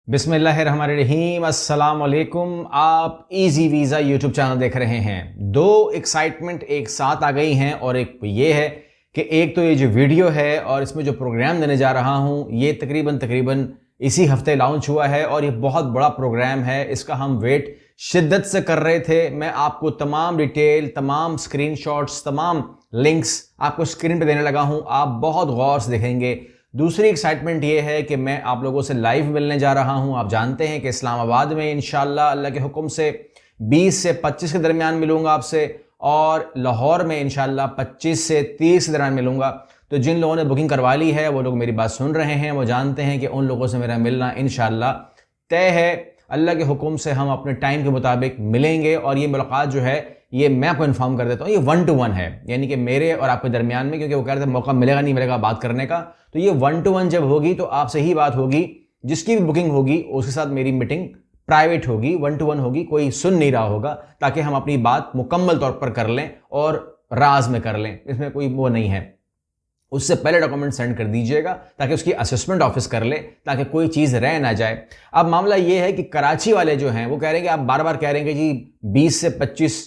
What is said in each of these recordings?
बिस्मिल्लाहिर्रहमानिर्रहीम, अस्सलाम वालेकुम। आप इजी वीज़ा यूट्यूब चैनल देख रहे हैं। दो एक्साइटमेंट एक साथ आ गई हैं और एक ये है कि एक तो ये जो वीडियो है और इसमें जो प्रोग्राम देने जा रहा हूँ ये तकरीबन इसी हफ्ते लॉन्च हुआ है और ये बहुत बड़ा प्रोग्राम है। इसका हम वेट शिद्दत से कर रहे थे। मैं आपको तमाम डिटेल, तमाम स्क्रीनशॉट्स, तमाम लिंक्स आपको स्क्रीन पे देने लगा हूँ। आप बहुत गौर से देखेंगे। दूसरी एक्साइटमेंट ये है कि मैं आप लोगों से लाइव मिलने जा रहा हूं। आप जानते हैं कि इस्लामाबाद में इंशाल्लाह अल्लाह के हुक्म से 20 से 25 के दरमियान मिलूंगा आपसे और लाहौर में इंशाल्लाह 25 से 30 के दरमियान मिलूंगा। तो जिन लोगों ने बुकिंग करवा ली है वो लोग मेरी बात सुन रहे हैं, वो जानते हैं कि उन लोगों से मेरा मिलना इंशाल्लाह तय है। अल्लाह के हुक्म से हम अपने टाइम के मुताबिक मिलेंगे और ये मुलाकात जो है ये मैं आपको इन्फॉर्म कर देता हूँ, ये 1 to 1 है, यानी कि मेरे और आपके दरमियान में, क्योंकि वो कह रहे थे मौका मिलेगा नहीं मिलेगा बात करने का। तो ये 1 to 1 जब होगी तो आपसे ही बात होगी। जिसकी भी बुकिंग होगी उसके साथ मेरी मीटिंग प्राइवेट होगी, 1 to 1 होगी, कोई सुन नहीं रहा होगा, ताकि हम अपनी बात मुकम्मल तौर पर कर लें और राज में कर लें। इसमें कोई वो नहीं है। उससे पहले डॉक्यूमेंट सेंड कर दीजिएगा ताकि उसकी असेसमेंट ऑफिस कर ले, ताकि कोई चीज़ रह ना जाए। अब मामला ये है कि कराची वाले जो हैं वो कह रहे हैं कि आप बार बार कह रहे हैं कि जी 20 से 25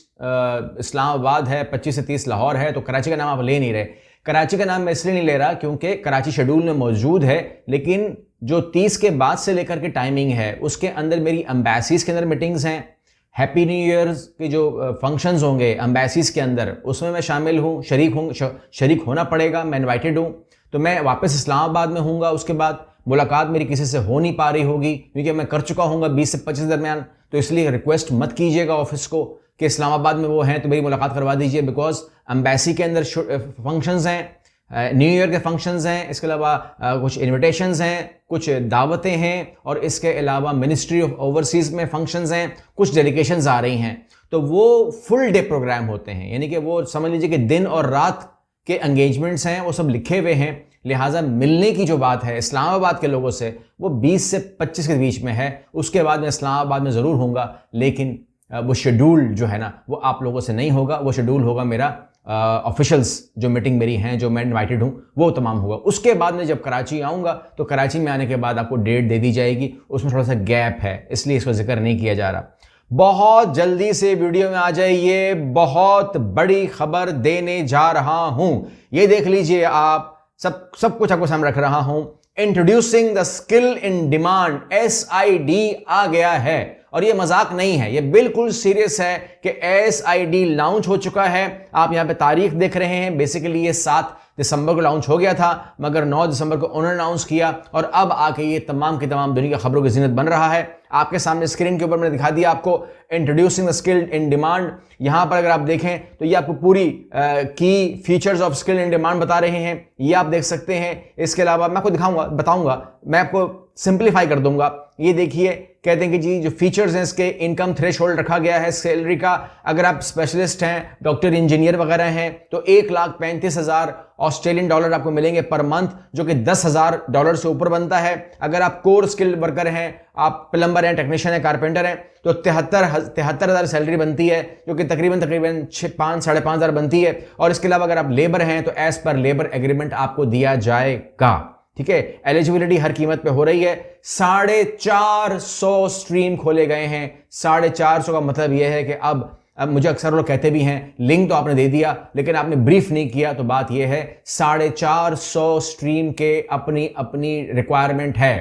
इस्लामाबाद है, 25 से 30 लाहौर है, तो कराची का नाम आप ले नहीं रहे। कराची का नाम मैं इसलिए नहीं ले रहा क्योंकि कराची शेड्यूल में मौजूद है, लेकिन जो 30 के बाद से लेकर के टाइमिंग है उसके अंदर मेरी एम्बेसीज के अंदर मीटिंग्स हैं। हैप्पी न्यू ईयर्स के जो फंक्शंस होंगे एम्बेसीज के अंदर, उसमें मैं शामिल हूँ, शरीक होना पड़ेगा, मैं इन्वाइटेड हूँ। तो मैं वापस इस्लामाबाद में हूँगा। उसके बाद मुलाकात मेरी किसी से हो नहीं पा रही होगी क्योंकि मैं कर चुका हूँगा 20 से 25 दरमियान। तो इसलिए रिक्वेस्ट मत कीजिएगा ऑफिस को कि इस्लामाबाद में वो हैं तो मेरी मुलाकात करवा दीजिए, बिकॉज एम्बेसी के अंदर फंक्शंस हैं, न्यू ईयर के फंक्शंस हैं, इसके अलावा कुछ इनविटेशंस हैं, कुछ दावतें हैं और इसके अलावा मिनिस्ट्री ऑफ ओवरसीज़ में फंक्शंस हैं, कुछ डेलीगेशंस आ रही हैं। तो वो फुल डे प्रोग्राम होते हैं, यानी कि वो समझ लीजिए कि दिन और रात के एंगेजमेंट्स हैं, वो सब लिखे हुए हैं। लिहाजा मिलने की जो बात है इस्लामाबाद के लोगों से वो 20 से 25 के बीच में है। उसके बाद मैं इस्लामाबाद में ज़रूर होऊंगा, लेकिन वो शेड्यूल जो है ना वो आप लोगों से नहीं होगा। वो शेड्यूल होगा मेरा ऑफिशियल्स जो मीटिंग मेरी हैं, जो मैं इनवाइटेड हूँ, वो तमाम होगा। उसके बाद मैं जब कराची आऊँगा तो कराची में आने के बाद आपको डेट दे दी जाएगी। उसमें थोड़ा सा गैप है, इसलिए इसका जिक्र नहीं किया जा रहा। बहुत जल्दी से वीडियो में आ जाइए, बहुत बड़ी खबर देने जा रहा हूँ। ये देख लीजिए आप, सब कुछ आपको सामने रख रहा हूँ। Introducing the skill in demand, SID आ गया है और ये मजाक नहीं है, ये बिल्कुल सीरियस है कि SID लॉन्च हो चुका है। आप यहां पे तारीख देख रहे हैं। बेसिकली ये 7 दिसंबर को लॉन्च हो गया था, मगर 9 दिसंबर को उन्होंने अनाउंस किया और अब आके ये तमाम की तमाम दुनिया की खबरों की ज़ीनत बन रहा है। आपके सामने स्क्रीन के ऊपर मैंने दिखा दिया आपको introducing the skill in demand. यहां पर अगर आप देखें तो ये आपको पूरी की features of skill in demand बता रहे हैं, ये आप देख सकते हैं। इसके अलावा मैं आपको बताऊंगा, मैं आपको सिंप्लीफाई कर दूंगा। ये देखिए, कहते हैं कि जी जो फीचर्स हैं इसके, इनकम थ्रेशोल्ड रखा गया है सैलरी का। अगर आप स्पेशलिस्ट हैं, डॉक्टर, इंजीनियर वगैरह हैं, तो $1,35,000 ऑस्ट्रेलियन डॉलर आपको मिलेंगे पर मंथ, जो कि $10,000 से ऊपर बनता है। अगर आप कोर स्किल वर्कर हैं, आप प्लम्बर हैं, टेक्नीशियन हैं, कारपेंटर हैं, तो 73,000 सैलरी बनती है, जो कि तकरीबन 5,500 बनती है। और इसके अलावा अगर आप लेबर हैं तो एज पर लेबर एग्रीमेंट आपको दिया जाएगा। ठीक है, एलिजिबिलिटी हर कीमत पे हो रही है। 450 स्ट्रीम खोले गए हैं। 450 का मतलब यह है कि अब मुझे अक्सर लोग कहते भी हैं लिंक तो आपने दे दिया लेकिन आपने ब्रीफ नहीं किया। तो बात यह है 450 स्ट्रीम के अपनी अपनी रिक्वायरमेंट है।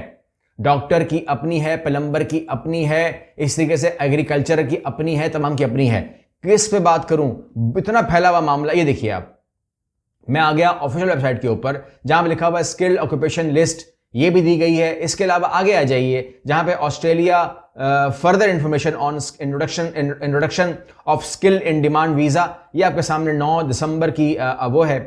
डॉक्टर की अपनी है, प्लम्बर की अपनी है, इस तरीके से एग्रीकल्चर की अपनी है, तमाम की अपनी है। किस पे बात करूं, इतना फैला हुआ मामला। ये देखिए आप, मैं आ गया ऑफिशियल वेबसाइट के ऊपर जहां पे लिखा हुआ है स्किल ऑक्यूपेशन लिस्ट, ये भी दी गई है। इसके अलावा आगे आ जाइए जहां पे Australia further information on introduction of skill in demand visa, ये आपके सामने 9 दिसंबर की वो है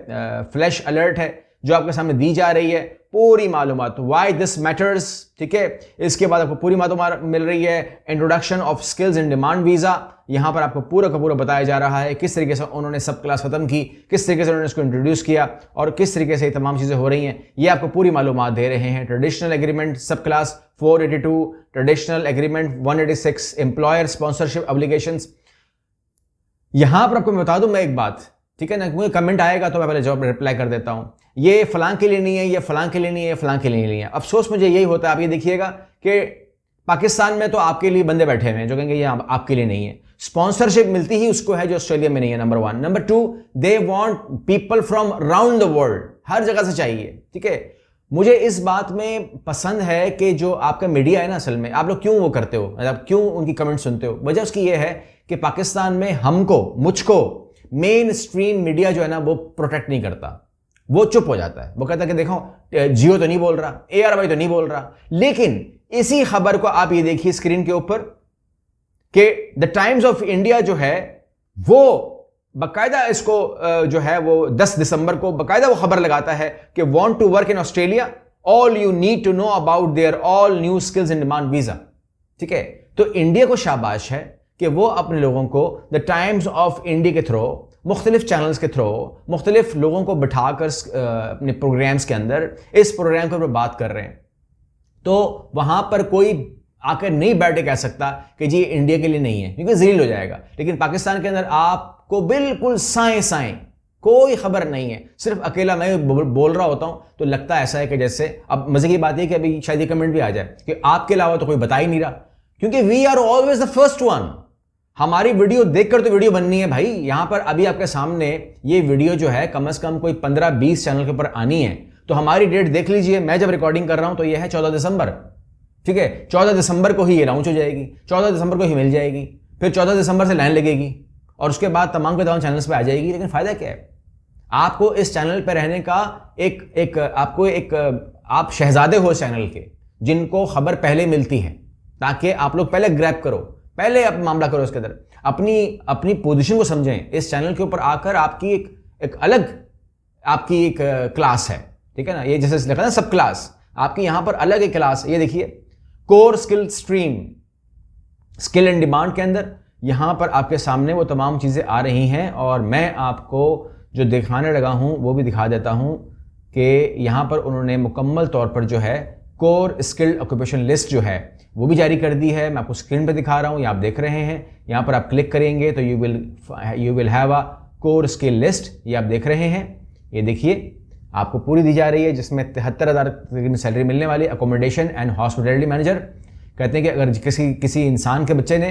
फ्लैश अलर्ट है जो आपके सामने दी जा रही है। पूरी मालूमात, व्हाई दिस मैटर्स, ठीक है। इसके बाद आपको पूरी मालूमात मिल रही है। Introduction of skills in demand visa, यहां पर आपको पूरा का पूरा बताया जा रहा है किस तरीके से उन्होंने सब क्लास खत्म की, किस तरीके से उन्होंने इसको इंट्रोड्यूस किया और किस तरीके से ये तमाम चीजें हो रही हैं। ये आपको पूरी मालूमात दे रहे हैं। ट्रेडिशनल एग्रीमेंट सब class 482, traditional agreement 186, employer sponsorship obligations. यहां पर आपको मैं बता दूं मैं एक बात, ठीक है ना, मुझे कमेंट आएगा तो मैं पहले जवाब रिप्लाई कर देता हूं। ये फलां के लिए नहीं है, ये फलां के लिए नहीं है, फलां के लिए नहीं है। अफसोस मुझे यही होता है। आप ये देखिएगा कि पाकिस्तान में तो आपके लिए बंदे बैठे हुए हैं जो कहेंगे ये आपके लिए नहीं है। स्पॉन्सरशिप मिलती ही उसको है जो ऑस्ट्रेलिया में नहीं है, number 1। Number 2, they want people from around the world, हर जगह से चाहिए, ठीक है। मुझे इस बात में पसंद है कि जो आपका मीडिया है ना, असल में आप लोग क्यों वो करते हो, मतलब क्यों उनकी कमेंट सुनते हो, वजह उसकी ये है कि पाकिस्तान में मुझको मेन स्ट्रीम मीडिया जो है ना वो प्रोटेक्ट नहीं करता, वो चुप हो जाता है। वो कहता है कि देखो जियो तो नहीं बोल रहा, ARY तो नहीं बोल रहा। लेकिन इसी खबर को आप ये देखिए स्क्रीन के ऊपर कि द टाइम्स ऑफ इंडिया जो है वो बाकायदा इसको जो है वो 10 दिसंबर को बाकायदा वो खबर लगाता है कि want to work in Australia, all you need to know about their all new skills in demand visa, ठीक है। तो इंडिया को शाबाश है कि वो अपने लोगों को द टाइम्स ऑफ इंडिया के थ्रू, मुख्तलिफ चैनल्स के थ्रू, मुख्तलिफ लोगों को बिठाकर अपने प्रोग्राम्स के अंदर इस प्रोग्राम के ऊपर बात कर रहे हैं। तो वहां पर कोई आकर नहीं बैठे कह सकता कि जी इंडिया के लिए नहीं है, क्योंकि जलील हो जाएगा। लेकिन पाकिस्तान के अंदर आपको बिल्कुल साएं कोई खबर नहीं है, सिर्फ अकेला मैं बोल रहा होता हूं तो लगता ऐसा है कि जैसे, अब मजे की बात यह कि अभी शायद ये कमेंट भी आ जाए कि आपके अलावा तो कोई बता ही नहीं रहा, क्योंकि we are always the first one. हमारी वीडियो देखकर तो वीडियो बननी है भाई। यहां पर अभी आपके सामने ये वीडियो जो है कम से कम कोई 15-20 चैनल के ऊपर आनी है, तो हमारी डेट देख लीजिए। मैं जब रिकॉर्डिंग कर रहा हूं तो यह है 14 दिसंबर, ठीक है। 14 दिसंबर को ही ये लॉन्च हो जाएगी, 14 दिसंबर को ही मिल जाएगी, फिर 14 दिसंबर से लाइन लगेगी और उसके बाद तमाम के तमाम चैनल्स पे आ जाएगी। लेकिन फायदा क्या है, आपको इस चैनल पे रहने का आप शहजादे हो इस चैनल के, जिनको खबर पहले मिलती है, ताकि आप लोग पहले ग्रैब करो, पहले आप मामला करो इसके अंदर, अपनी पोजीशन को समझें। इस चैनल के ऊपर आकर आपकी एक अलग आपकी एक क्लास है, ठीक है ना। ये जैसे लिखा ना सब क्लास, आपकी यहां पर अलग एक क्लास। ये देखिए core skill stream, skill and demand के अंदर यहां पर आपके सामने वो तमाम चीजें आ रही हैं। और मैं आपको जो दिखाने लगा हूं वो भी दिखा देता हूं कि यहां पर उन्होंने मुकम्मल तौर पर जो है कोर स्किल्ड ऑक्यूपेशन लिस्ट जो है वो भी जारी कर दी है। मैं आपको स्क्रीन पर दिखा रहा हूं, ये आप देख रहे हैं। यहां पर आप क्लिक करेंगे तो you will have a core skill list, ये आप देख रहे हैं। ये देखिए आपको पूरी दी जा रही है, जिसमें 73,000 सैलरी मिलने वाली। अकोमोडेशन एंड हॉस्पिटैलिटी मैनेजर कहते हैं कि अगर किसी इंसान के बच्चे ने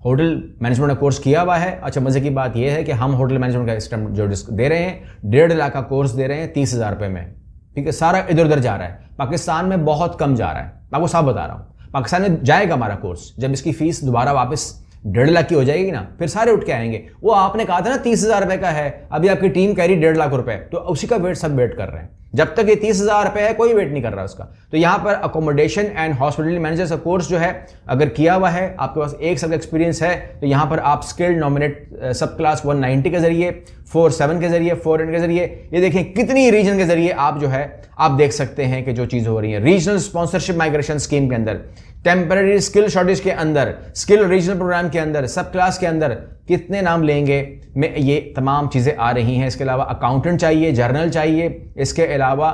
होटल मैनेजमेंट का कोर्स किया हुआ है, अच्छा मजे की बात यह है कि हम होटल मैनेजमेंट का सिस्टम जो दे रहे हैं 1.5 लाख का कोर्स दे रहे हैं 30,000 रुपये में, ठीक है। सारा इधर उधर जा रहा है, पाकिस्तान में बहुत कम जा रहा है। मैं आपको साफ बता रहा हूँ, पाकिस्तान में जाएगा हमारा कोर्स, जब इसकी फीस दोबारा वापस 1.5 लाख की हो जाएगी ना, फिर सारे उठ के आएंगे। वो आपने कहा था ना 30,000 रुपये का है, अभी आपकी टीम कह रही 1.5 लाख रुपए, तो उसी का वेट सब वेट कर रहे हैं। जब तक ये 30,000 रुपये है कोई वेट नहीं कर रहा उसका। तो यहाँ पर अकोमोडेशन एंड हॉस्पिटलिटी मैनेजर का कोर्स जो है अगर किया हुआ है, आपके पास 1 साल का एक्सपीरियंस है, तो यहाँ पर आप स्किल्ड नॉमिनेट सब क्लास 190 के जरिए, 47 के जरिए, 400 के जरिए, ये देखें कितनी रीजन के जरिए आप जो है आप देख सकते हैं कि जो चीज़ हो रही है। रीजनल स्पॉन्सरशिप माइग्रेशन स्कीम के अंदर, टेम्पररी स्किल शॉर्टेज के अंदर, स्किल रीजनल प्रोग्राम के अंदर, सब क्लास के अंदर, कितने नाम लेंगे में ये तमाम चीज़ें आ रही हैं। इसके अलावा अकाउंटेंट चाहिए, जर्नल चाहिए, इसके अलावा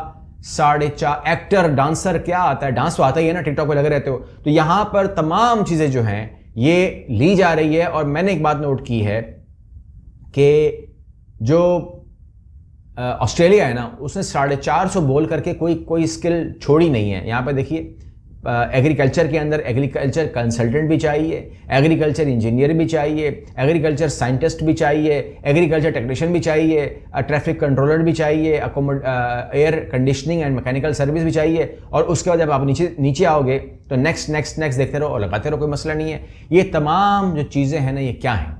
4.5 एक्टर, डांसर, क्या आता है, डांस तो आता ही है ना, टिकटॉक पे लगे रहते हो। तो यहाँ पर तमाम चीज़ें जो हैं ये ली जा रही है। और मैंने एक बात नोट की है कि जो ऑस्ट्रेलिया है ना, उसने 450 बोल करके कोई स्किल छोड़ी नहीं है। यहाँ पर देखिए एग्रीकल्चर के अंदर एग्रीकल्चर कंसल्टेंट भी चाहिए, एग्रीकल्चर इंजीनियर भी चाहिए, एग्रीकल्चर साइंटिस्ट भी चाहिए, एग्रीकल्चर टेक्नीशियन भी चाहिए, ट्रैफिक कंट्रोलर भी चाहिए, air conditioning and mechanical service भी चाहिए। और उसके बाद जब आप नीचे आओगे तो नेक्स्ट देखते रहो और लगाते रहो, कोई मसला नहीं है। ये तमाम जो चीज़ें हैं ना, ये क्या हैं,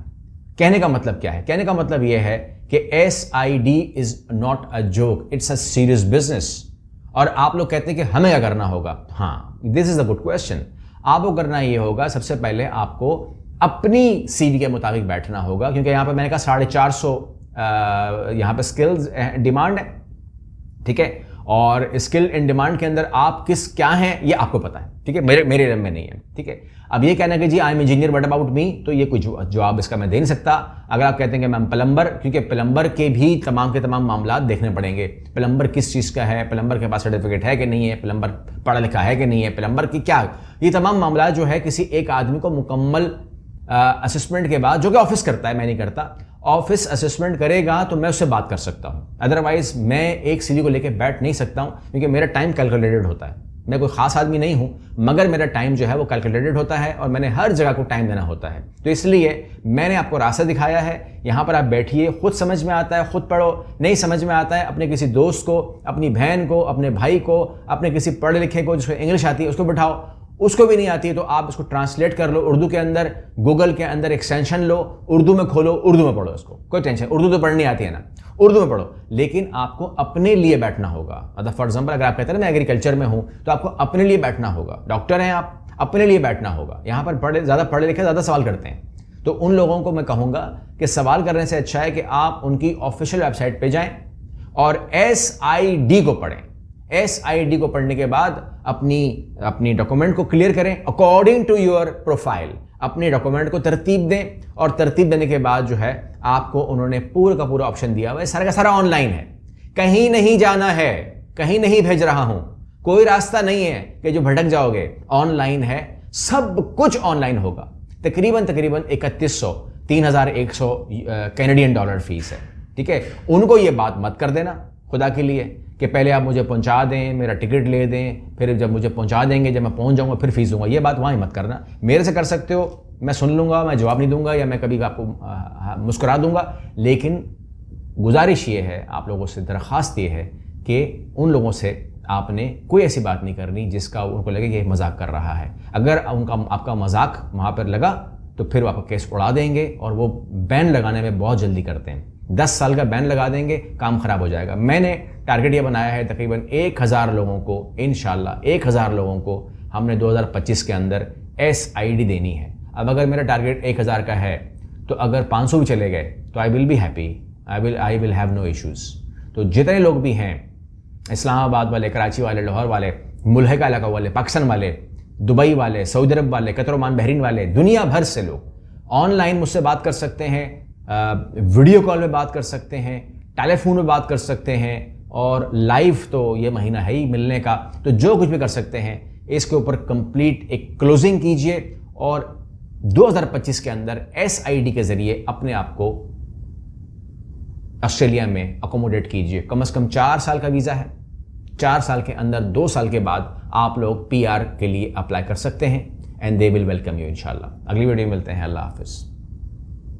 कहने का मतलब क्या है? कहने का मतलब ये है कि SID is not a joke, it's a serious business. और आप लोग कहते हैं कि हमें क्या करना होगा? हाँ, this is a good question. आपको करना ये होगा, सबसे पहले आपको अपनी CV के मुताबिक बैठना होगा, क्योंकि यहाँ पे मैंने कहा 450 यहाँ पे स्किल्स डिमांड है, ठीक है। और स्किल इन डिमांड के अंदर आप क्या हैं ये आपको पता है, ठीक है, मेरे इल्म में नहीं है, ठीक है। अब ये कहना कि जी I am engineer what about me, तो ये कोई जवाब इसका मैं दे नहीं सकता। अगर आप कहते हैं कि मैं प्लम्बर, क्योंकि प्लम्बर के भी तमाम के तमाम मामला देखने पड़ेंगे। प्लम्बर किस चीज़ का है, प्लम्बर के पास सर्टिफिकेट है कि नहीं है, प्लम्बर पढ़ा लिखा है कि नहीं है, प्लम्बर की क्या, ये तमाम मामला जो है किसी एक आदमी को मुकम्मल असेसमेंट के बाद, जो कि ऑफिस करता है, मैं नहीं करता, ऑफिस असेसमेंट करेगा तो मैं उससे बात कर सकता हूँ। अदरवाइज मैं एक CV को लेकर बैठ नहीं सकता हूँ, क्योंकि मेरा टाइम कैलकुलेटेड होता है। मैं कोई ख़ास आदमी नहीं हूँ, मगर मेरा टाइम जो है वो कैलकुलेटेड होता है और मैंने हर जगह को टाइम देना होता है। तो इसलिए मैंने आपको रास्ता दिखाया है। यहाँ पर आप बैठिए, खुद समझ में आता है खुद पढ़ो, नहीं समझ में आता है अपने किसी दोस्त को, अपनी बहन को, अपने भाई को, अपने किसी पढ़े लिखे को जिसको इंग्लिश आती है उसको बिठाओ। उसको भी नहीं आती है तो आप उसको ट्रांसलेट कर लो उर्दू के अंदर, गूगल के अंदर एक्सटेंशन लो, उर्दू में खोलो, उर्दू में पढ़ो उसको, कोई टेंशन। उर्दू तो पढ़नी आती है ना, उर्दू में पढ़ो, लेकिन आपको अपने लिए बैठना होगा। मतलब फॉर एग्जाम्पल अगर आप कहते हैं ना मैं एग्रीकल्चर में हूं, तो आपको अपने लिए बैठना होगा। डॉक्टर हैं आप, अपने लिए बैठना होगा। यहां पर ज़्यादा पढ़े लिखे ज़्यादा सवाल करते हैं, तो उन लोगों को मैं कहूँगा कि सवाल करने से अच्छा है कि आप उनकी ऑफिशियल वेबसाइट पर जाएँ और SID को पढ़ें। SID को पढ़ने के बाद अपनी डॉक्यूमेंट को क्लियर करें अकॉर्डिंग टू योर प्रोफाइल। अपने डॉक्यूमेंट को तरतीब दें और तरतीब देने के बाद जो है आपको उन्होंने पूरा का पूरा ऑप्शन दिया हुआ है। सारा का सारा ऑनलाइन है, कहीं नहीं जाना है, कहीं नहीं भेज रहा हूं, कोई रास्ता नहीं है कि जो भटक जाओगे। ऑनलाइन है, सब कुछ ऑनलाइन होगा। तकरीबन 3100 $3,100 कैनेडियन डॉलर फीस है। ठीक है, उनको ये बात मत कर देना खुदा के लिए कि पहले आप मुझे पहुंचा दें, मेरा टिकट ले दें, फिर जब मुझे पहुंचा देंगे, जब मैं पहुंच जाऊंगा फिर फीस दूंगा। ये बात वहाँ ही मत करना। मेरे से कर सकते हो, मैं सुन लूंगा, मैं जवाब नहीं दूंगा या मैं कभी आपको मुस्कुरा दूंगा, लेकिन गुजारिश ये है, आप लोगों से दरख्वास्त ये है कि उन लोगों से आपने कोई ऐसी बात नहीं करनी जिसका उनको लगे कि ये मजाक कर रहा है। अगर आपका मजाक वहाँ पर लगा तो फिर वो आपका केस उड़ा देंगे और वो बैन लगाने में बहुत जल्दी करते हैं। 10 साल का बैन लगा देंगे, काम खराब हो जाएगा। मैंने टारगेट ये बनाया है तकरीबन 1000 लोगों को, इंशाल्लाह 1000 लोगों को हमने 2025 के अंदर SID देनी है। अब अगर मेरा टारगेट 1000 का है तो अगर 500 भी चले गए तो I will be happy, I will have no issues. तो जितने लोग भी हैं, इस्लामाबाद वाले, कराची वाले, लाहौर वाले, मुल्हिका इलाका वाले, पाकिस्तान वाले, दुबई वाले, सऊदी अरब वाले, कतर ओमान बहरीन वाले, दुनिया भर से लोग ऑनलाइन मुझसे बात कर सकते हैं, वीडियो कॉल में बात कर सकते हैं, टेलीफोन में बात कर सकते हैं, और लाइव तो ये महीना है ही मिलने का, तो जो कुछ भी कर सकते हैं इसके ऊपर कंप्लीट एक क्लोजिंग कीजिए और 2025 के अंदर SID के जरिए अपने आप को ऑस्ट्रेलिया में अकोमोडेट कीजिए। कम से कम 4 साल का वीज़ा है, 4 साल के अंदर 2 साल के बाद आप लोग PR के लिए अप्लाई कर सकते हैं and they will welcome you इंशाल्लाह। अगली वीडियो में मिलते हैं। अल्लाह हाफिज़।